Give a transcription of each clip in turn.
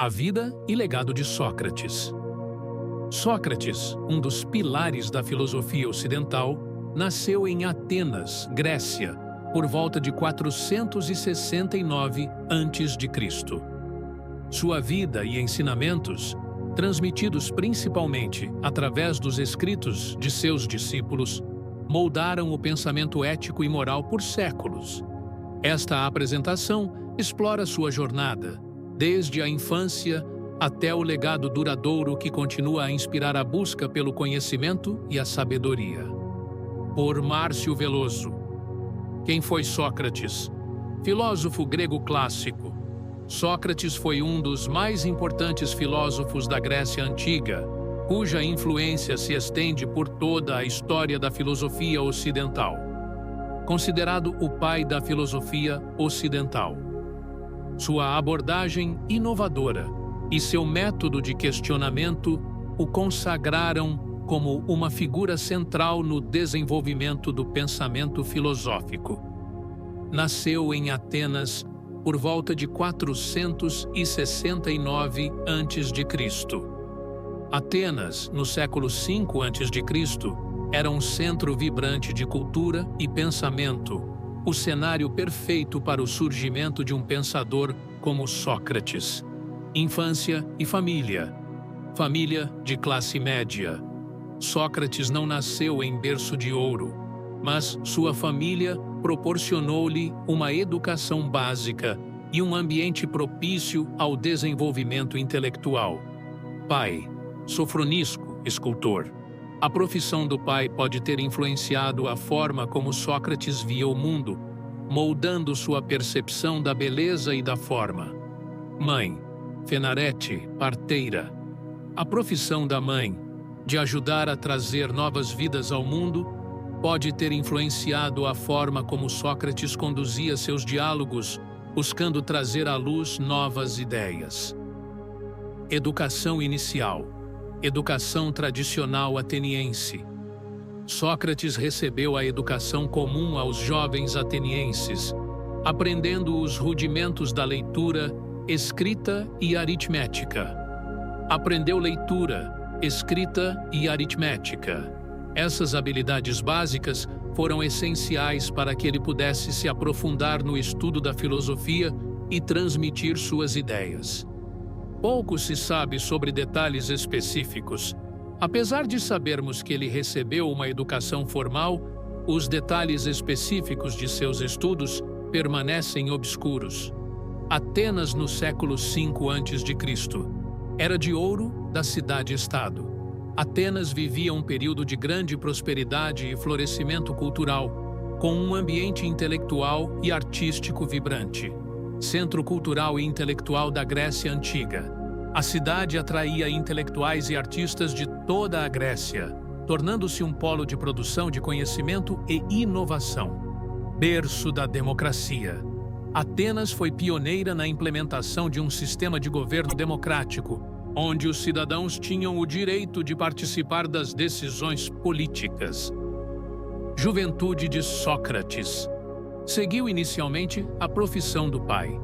A vida e legado de Sócrates. Sócrates, um dos pilares da filosofia ocidental, nasceu em Atenas, Grécia, por volta de 469 a.C. Sua vida e ensinamentos, transmitidos principalmente através dos escritos de seus discípulos, moldaram o pensamento ético e moral por séculos. Esta apresentação explora sua jornada, desde a infância até o legado duradouro que continua a inspirar a busca pelo conhecimento e a sabedoria. Por Márcio Veloso. Quem foi Sócrates? Filósofo grego clássico. Sócrates foi um dos mais importantes filósofos da Grécia Antiga, cuja influência se estende por toda a história da filosofia ocidental. Considerado o pai da filosofia ocidental. Sua abordagem inovadora e seu método de questionamento o consagraram como uma figura central no desenvolvimento do pensamento filosófico. Nasceu em Atenas por volta de 469 a.C. Atenas, no século V a.C., era um centro vibrante de cultura e pensamento, o cenário perfeito para o surgimento de um pensador como Sócrates. Infância e família. Família de classe média. Sócrates não nasceu em berço de ouro, mas sua família proporcionou-lhe uma educação básica e um ambiente propício ao desenvolvimento intelectual. Pai, Sofronisco, escultor. A profissão do pai pode ter influenciado a forma como Sócrates via o mundo, moldando sua percepção da beleza e da forma. Mãe, Fenarete, parteira. A profissão da mãe, de ajudar a trazer novas vidas ao mundo, pode ter influenciado a forma como Sócrates conduzia seus diálogos, buscando trazer à luz novas ideias. Educação inicial. Educação tradicional ateniense. Sócrates recebeu a educação comum aos jovens atenienses, aprendendo os rudimentos da leitura, escrita e aritmética. Aprendeu leitura, escrita e aritmética. Essas habilidades básicas foram essenciais para que ele pudesse se aprofundar no estudo da filosofia e transmitir suas ideias. Pouco se sabe sobre detalhes específicos. Apesar de sabermos que ele recebeu uma educação formal, os detalhes específicos de seus estudos permanecem obscuros. Atenas, no século V a.C., era de ouro da cidade-estado. Atenas vivia um período de grande prosperidade e florescimento cultural, com um ambiente intelectual e artístico vibrante. Centro cultural e intelectual da Grécia Antiga. A cidade atraía intelectuais e artistas de toda a Grécia, tornando-se um polo de produção de conhecimento e inovação. Berço da democracia. Atenas foi pioneira na implementação de um sistema de governo democrático, onde os cidadãos tinham o direito de participar das decisões políticas. Juventude de Sócrates. Seguiu inicialmente a profissão do pai.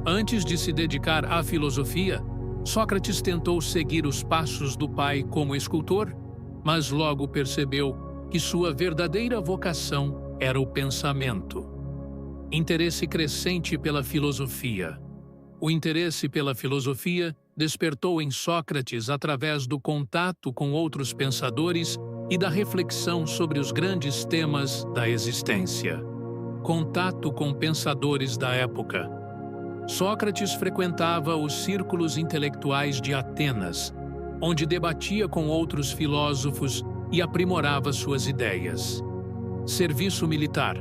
Antes de se dedicar à filosofia, Sócrates tentou seguir os passos do pai como escultor, mas logo percebeu que sua verdadeira vocação era o pensamento. Interesse crescente pela filosofia. O interesse pela filosofia despertou em Sócrates através do contato com outros pensadores e da reflexão sobre os grandes temas da existência. Contato com pensadores da época. Sócrates frequentava os círculos intelectuais de Atenas, onde debatia com outros filósofos e aprimorava suas ideias. Serviço militar.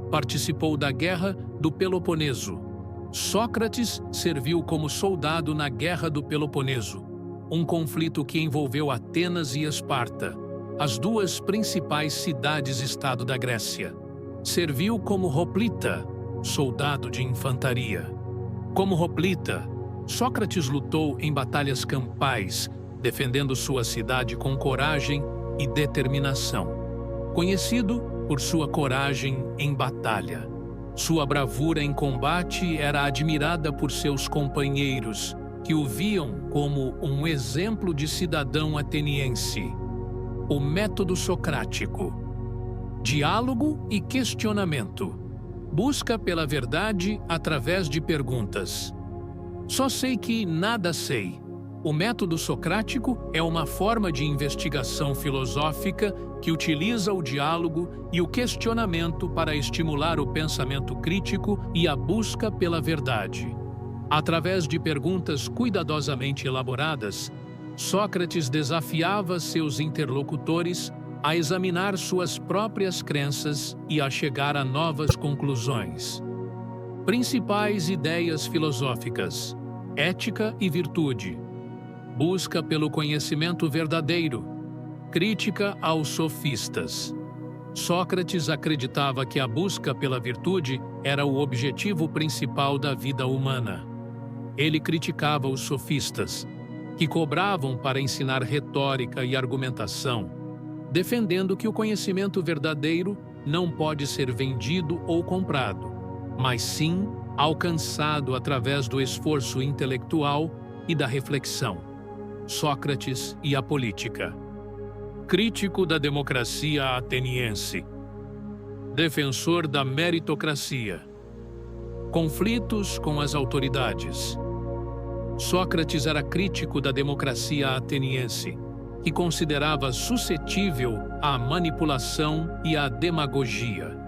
Participou da Guerra do Peloponeso. Sócrates serviu como soldado na Guerra do Peloponeso, um conflito que envolveu Atenas e Esparta, as duas principais cidades-estado da Grécia. Serviu como hoplita, soldado de infantaria. Como hoplita, Sócrates lutou em batalhas campais, defendendo sua cidade com coragem e determinação. Conhecido por sua coragem em batalha. Sua bravura em combate era admirada por seus companheiros, que o viam como um exemplo de cidadão ateniense. O método socrático: diálogo e questionamento. Busca pela verdade através de perguntas. Só sei que nada sei. O método socrático é uma forma de investigação filosófica que utiliza o diálogo e o questionamento para estimular o pensamento crítico e a busca pela verdade. Através de perguntas cuidadosamente elaboradas, Sócrates desafiava seus interlocutores a examinar suas próprias crenças e a chegar a novas conclusões. Principais ideias filosóficas: ética e virtude, busca pelo conhecimento verdadeiro, crítica aos sofistas. Sócrates acreditava que a busca pela virtude era o objetivo principal da vida humana. Ele criticava os sofistas, que cobravam para ensinar retórica e argumentação, defendendo que o conhecimento verdadeiro não pode ser vendido ou comprado, mas sim alcançado através do esforço intelectual e da reflexão. Sócrates e a política. Crítico da democracia ateniense. Defensor da meritocracia. Conflitos com as autoridades. Sócrates era crítico da democracia ateniense, que considerava suscetível à manipulação e à demagogia.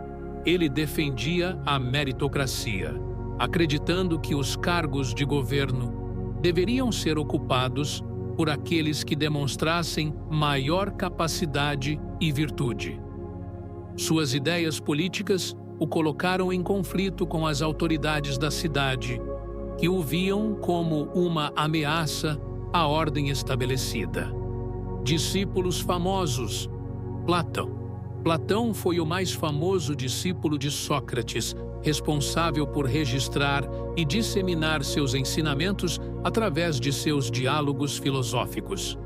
Ele defendia a meritocracia, acreditando que os cargos de governo deveriam ser ocupados por aqueles que demonstrassem maior capacidade e virtude. Suas ideias políticas o colocaram em conflito com as autoridades da cidade, que o viam como uma ameaça à ordem estabelecida. Discípulos famosos. Platão. Platão foi o mais famoso discípulo de Sócrates, responsável por registrar e disseminar seus ensinamentos através de seus diálogos filosóficos.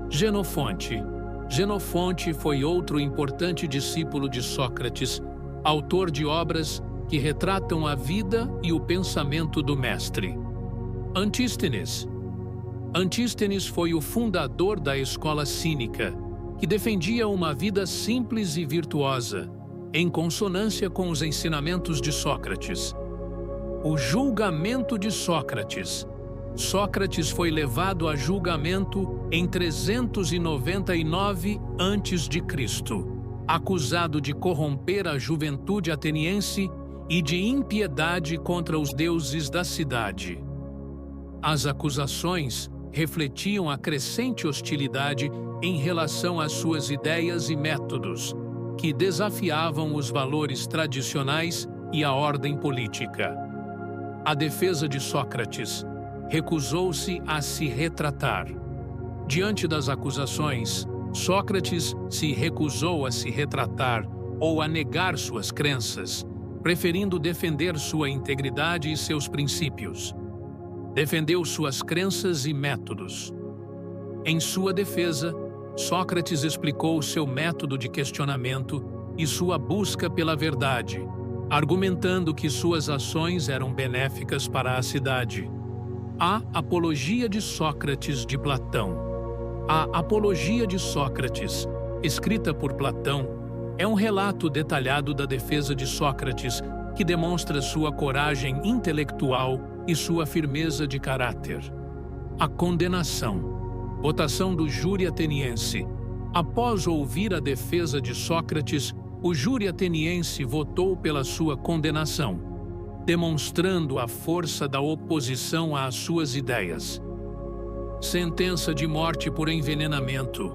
Xenofonte. Xenofonte foi outro importante discípulo de Sócrates, autor de obras que retratam a vida e o pensamento do mestre. Antístenes. Antístenes foi o fundador da escola cínica, que defendia uma vida simples e virtuosa, em consonância com os ensinamentos de Sócrates. O julgamento de Sócrates. Sócrates foi levado a julgamento em 399 a.C., acusado de corromper a juventude ateniense e de impiedade contra os deuses da cidade. As acusações refletiam a crescente hostilidade em relação às suas ideias e métodos, que desafiavam os valores tradicionais e a ordem política. A defesa de Sócrates recusou-se a se retratar. Diante das acusações, Sócrates se recusou a se retratar ou a negar suas crenças, preferindo defender sua integridade e seus princípios. Defendeu suas crenças e métodos. Em sua defesa, Sócrates explicou seu método de questionamento e sua busca pela verdade, argumentando que suas ações eram benéficas para a cidade. A Apologia de Sócrates de Platão. A Apologia de Sócrates, escrita por Platão, é um relato detalhado da defesa de Sócrates que demonstra sua coragem intelectual e sua firmeza de caráter. A condenação. Votação do júri ateniense. Após ouvir a defesa de Sócrates, o júri ateniense votou pela sua condenação, demonstrando a força da oposição às suas ideias. Sentença de morte por envenenamento.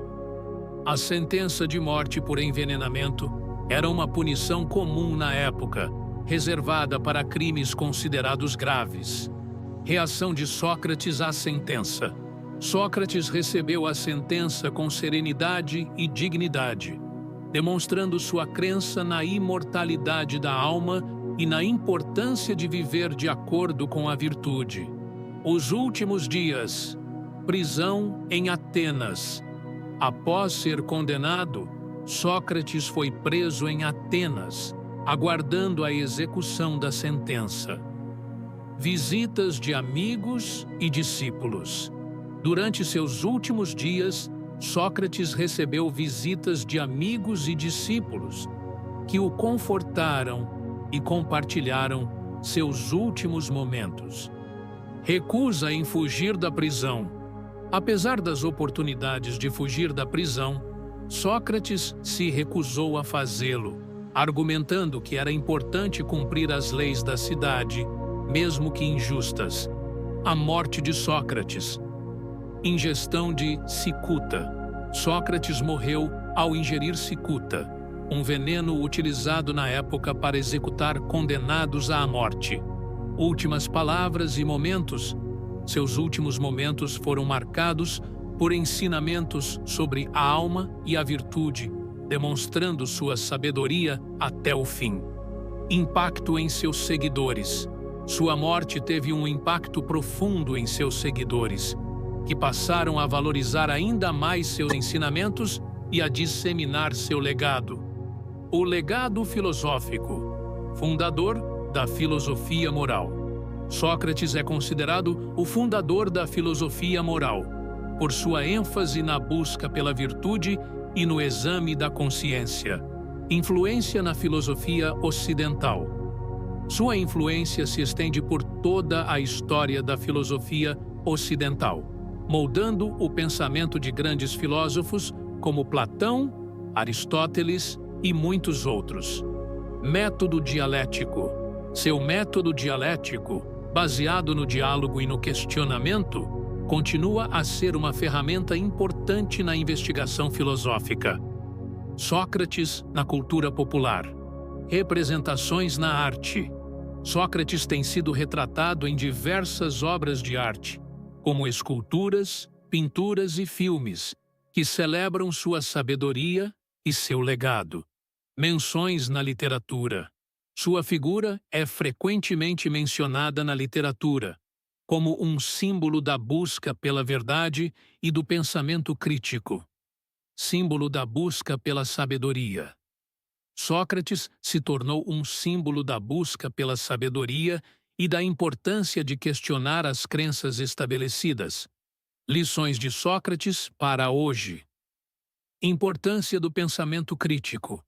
A sentença de morte por envenenamento era uma punição comum na época, reservada para crimes considerados graves. Reação de Sócrates à sentença. Sócrates recebeu a sentença com serenidade e dignidade, demonstrando sua crença na imortalidade da alma e na importância de viver de acordo com a virtude. Os últimos dias. Prisão em Atenas. Após ser condenado, Sócrates foi preso em Atenas, aguardando a execução da sentença. Visitas de amigos e discípulos. Durante seus últimos dias, Sócrates recebeu visitas de amigos e discípulos que o confortaram e compartilharam seus últimos momentos. Recusa em fugir da prisão. Apesar das oportunidades de fugir da prisão, Sócrates se recusou a fazê-lo, argumentando que era importante cumprir as leis da cidade, mesmo que injustas. A morte de Sócrates. Ingestão de cicuta. Sócrates morreu ao ingerir cicuta, um veneno utilizado na época para executar condenados à morte. Últimas palavras e momentos. Seus últimos momentos foram marcados por ensinamentos sobre a alma e a virtude, demonstrando sua sabedoria até o fim. Impacto em seus seguidores. Sua morte teve um impacto profundo em seus seguidores, que passaram a valorizar ainda mais seus ensinamentos e a disseminar seu legado. O legado filosófico. Fundador da filosofia moral. Sócrates é considerado o fundador da filosofia moral, por sua ênfase na busca pela virtude e no exame da consciência. Influência na filosofia ocidental. Sua influência se estende por toda a história da filosofia ocidental, moldando o pensamento de grandes filósofos como Platão, Aristóteles e muitos outros. Método dialético. Seu método dialético, baseado no diálogo e no questionamento, continua a ser uma ferramenta importante na investigação filosófica. Sócrates na cultura popular. Representações na arte. Sócrates tem sido retratado em diversas obras de arte, como esculturas, pinturas e filmes, que celebram sua sabedoria e seu legado. Menções na literatura. Sua figura é frequentemente mencionada na literatura, como um símbolo da busca pela verdade e do pensamento crítico. Símbolo da busca pela sabedoria. Sócrates se tornou um símbolo da busca pela sabedoria e da importância de questionar as crenças estabelecidas. Lições de Sócrates para hoje. Importância do pensamento crítico.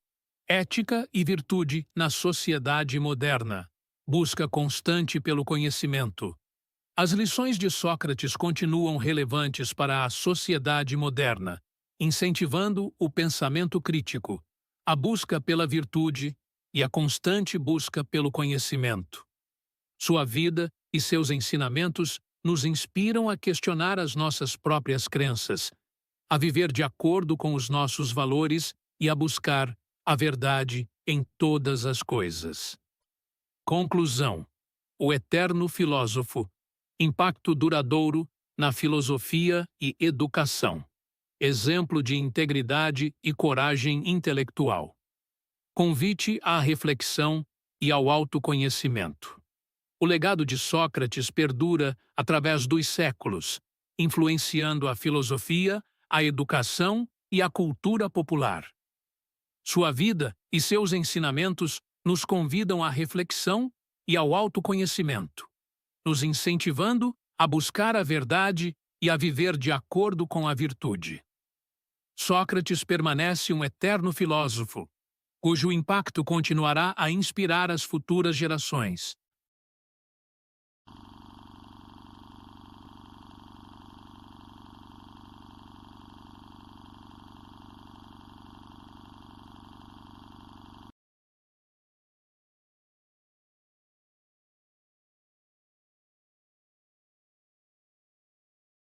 Ética e virtude na sociedade moderna. Busca constante pelo conhecimento. As lições de Sócrates continuam relevantes para a sociedade moderna, incentivando o pensamento crítico, a busca pela virtude e a constante busca pelo conhecimento. Sua vida e seus ensinamentos nos inspiram a questionar as nossas próprias crenças, a viver de acordo com os nossos valores e a buscar a verdade em todas as coisas. Conclusão. O eterno filósofo. Impacto duradouro na filosofia e educação. Exemplo de integridade e coragem intelectual. Convite à reflexão e ao autoconhecimento. O legado de Sócrates perdura através dos séculos, influenciando a filosofia, a educação e a cultura popular. Sua vida e seus ensinamentos nos convidam à reflexão e ao autoconhecimento, nos incentivando a buscar a verdade e a viver de acordo com a virtude. Sócrates permanece um eterno filósofo, cujo impacto continuará a inspirar as futuras gerações.